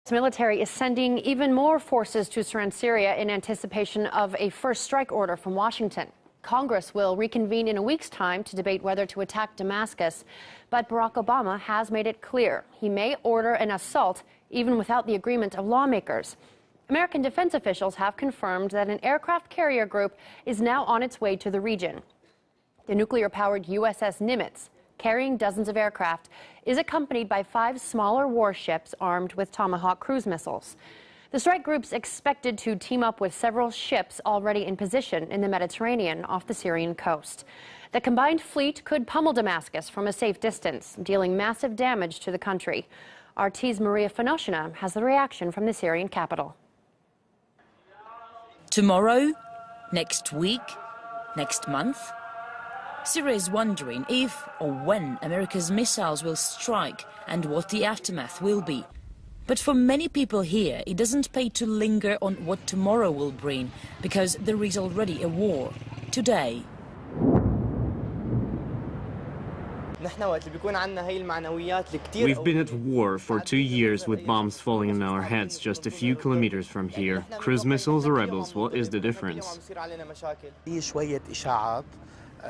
The military is sending even more forces to surround Syria in anticipation of a first strike order from Washington. Congress will reconvene in a week's time to debate whether to attack Damascus, but Barack Obama has made it clear he may order an assault even without the agreement of lawmakers. American defense officials have confirmed that an aircraft carrier group is now on its way to the region. The nuclear-powered USS Nimitz, carrying dozens of aircraft, is accompanied by 5 smaller warships armed with Tomahawk cruise missiles. The strike group's expected to team up with several ships already in position in the Mediterranean off the Syrian coast. The combined fleet could pummel Damascus from a safe distance, dealing massive damage to the country. RT's Maria Fanoshina has the reaction from the Syrian capital. Tomorrow? Next week? Next month? Syria is wondering if or when America's missiles will strike and what the aftermath will be. But for many people here, it doesn't pay to linger on what tomorrow will bring, because there is already a war, today. We've been at war for 2 years with bombs falling on our heads just a few kilometers from here. Cruise missiles or rebels, what is the difference?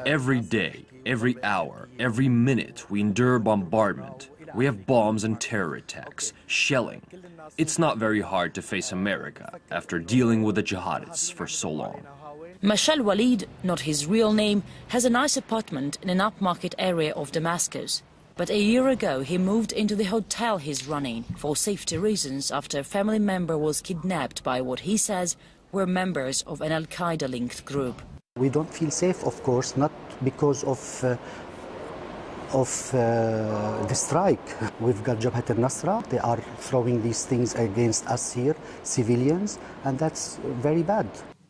Every day, every hour, every minute, we endure bombardment. We have bombs and terror attacks, shelling. It's not very hard to face America after dealing with the jihadists for so long. Mashal Walid, not his real name, has a nice apartment in an upmarket area of Damascus. But a year ago, he moved into the hotel he's running for safety reasons after a family member was kidnapped by what he says were members of an Al-Qaeda-linked group. We don't feel safe, of course, not because of the strike. We've got Jabhat al-Nusra. They are throwing these things against us here, civilians, and that's very bad.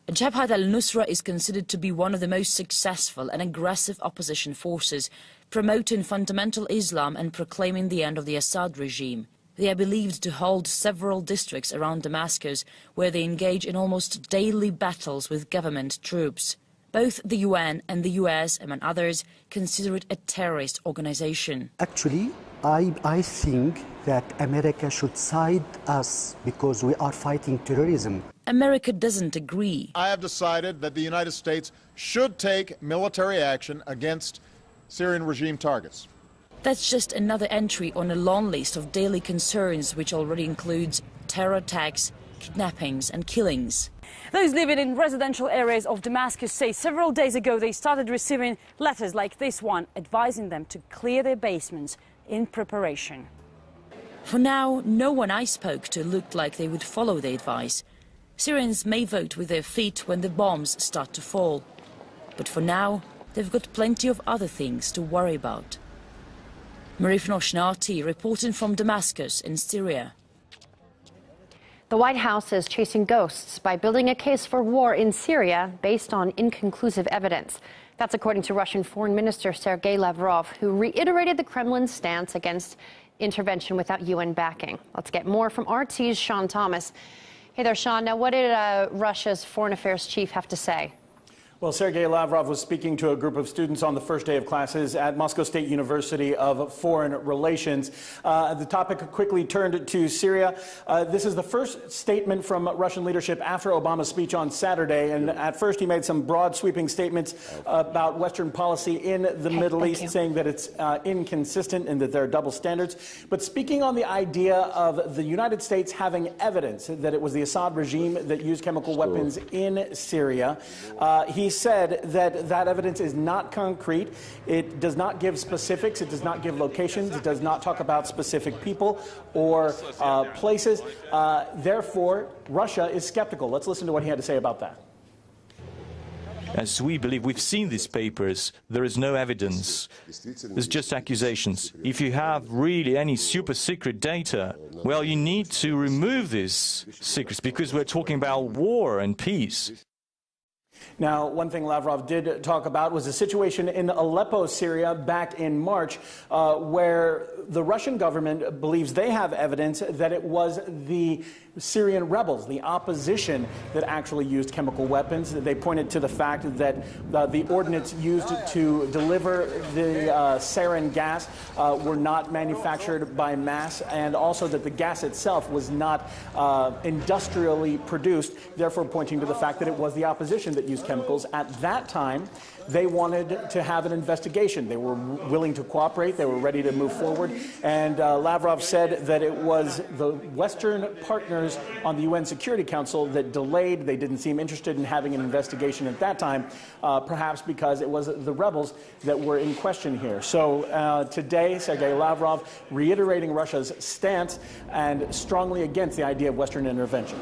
Jabhat al-Nusra is considered to be one of the most successful and aggressive opposition forces, promoting fundamental Islam and proclaiming the end of the Assad regime. They are believed to hold several districts around Damascus, where they engage in almost daily battles with government troops. Both the UN and the US, among others, consider it a terrorist organization. Actually, I think that America should side us because we are fighting terrorism. America doesn't agree. I have decided that the United States should take military action against Syrian regime targets. That's just another entry on a long list of daily concerns, which already includes terror attacks, kidnappings and killings. Those living in residential areas of Damascus say several days ago they started receiving letters like this one, advising them to clear their basements in preparation. For now, no one I spoke to looked like they would follow the advice. Syrians may vote with their feet when the bombs start to fall. But for now, they've got plenty of other things to worry about. Maria Fanoshina, RT, reporting from Damascus in Syria. The White House is chasing ghosts by building a case for war in Syria based on inconclusive evidence. That's according to Russian Foreign Minister Sergei Lavrov, who reiterated the Kremlin's stance against intervention without UN backing. Let's get more from RT's Sean Thomas. Hey there, Sean. Now, what did Russia's foreign affairs chief have to say? Well, Sergei Lavrov was speaking to a group of students on the first day of classes at Moscow State University of Foreign Relations. The topic quickly turned to Syria. This is the first statement from Russian leadership after Obama's speech on Saturday. And at first, he made some broad, sweeping statements about Western policy in the Middle East, saying that it's inconsistent and that there are double standards. But speaking on the idea of the United States having evidence that it was the Assad regime that used chemical weapons in Syria, he said that that evidence is not concrete. It does not give specifics. It does not give locations. It does not talk about specific people or places. Therefore, Russia is skeptical. Let's listen to what he had to say about that. As we believe, we've seen these papers, there is no evidence. There's just accusations. If you have really any super secret data, well, you need to remove these secrets because we're talking about war and peace. Now, one thing Lavrov did talk about was the situation in Aleppo, Syria, back in March, where the Russian government believes they have evidence that it was the Syrian rebels, the opposition, that actually used chemical weapons. They pointed to the fact that the ordnance used to deliver the sarin gas were not manufactured by mass, and also that the gas itself was not industrially produced, therefore pointing to the fact that it was the opposition that used chemicals. At that time, they wanted to have an investigation. They were willing to cooperate. They were ready to move forward. And Lavrov said that it was the Western partners on the UN Security Council that delayed. They didn't seem interested in having an investigation at that time, perhaps because it was the rebels that were in question here. So today, Sergei Lavrov reiterating Russia's stance and strongly against the idea of Western intervention.